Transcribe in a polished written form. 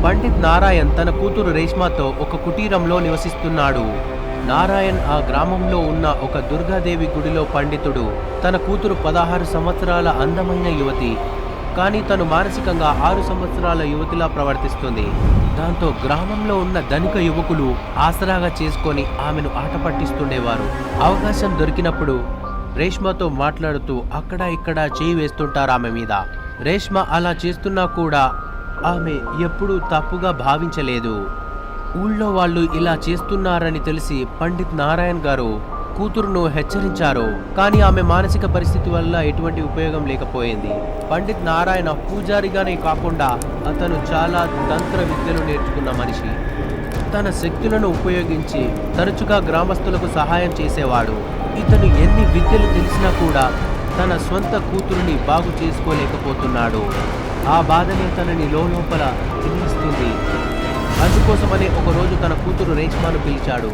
పండిత్ నారాయణ్ తన కూతురు రేష్మాతో ఒక కుటీరంలో నివసిస్తున్నాడు. నారాయణ్ ఆ గ్రామంలో ఉన్న ఒక దుర్గాదేవి గుడిలో పండితుడు. తన కూతురు 16 సంవత్సరాల అందమైన యువతి. కానీ తను మానసికంగా 6 సంవత్సరాల యువతిలా ప్రవర్తిస్తుంది. దాంతో గ్రామంలో ఉన్న ధనిక యువకులు ఆసరాగా చేసుకొని ఆమెను ఆట పట్టిస్తుండేవారు. అవకాశం దొరికినప్పుడు రేష్మతో మాట్లాడుతూ అక్కడ ఇక్కడ చేయి వేస్తుంటారు ఆమె మీద. రేష్మ అలా చేస్తున్నా కూడా ఆమె ఎప్పుడూ తప్పుగా భావించలేదు. ఊళ్ళో వాళ్ళు ఇలా చేస్తున్నారని తెలిసి పండిత్ నారాయణ్ గారు కూతురును హెచ్చరించారు. కానీ ఆమె మానసిక పరిస్థితి వల్ల ఎటువంటి ఉపయోగం లేకపోయింది. పండిత్ నారాయణ పూజారిగానే కాకుండా అతను చాలా తంత్ర విద్యలు నేర్చుకున్న మనిషి. తన శక్తులను ఉపయోగించి తరచుగా గ్రామస్తులకు సహాయం చేసేవాడు. ఇతను ఎన్ని విద్యలు తెలిసినా కూడా తన సొంత కూతురుని బాగు చేసుకోలేకపోతున్నాడు. ఆ బాధనే తనని లోపల తినేస్తుంది. అందుకోసమనే ఒకరోజు తన కూతురు రేష్మాను పిలిచాడు.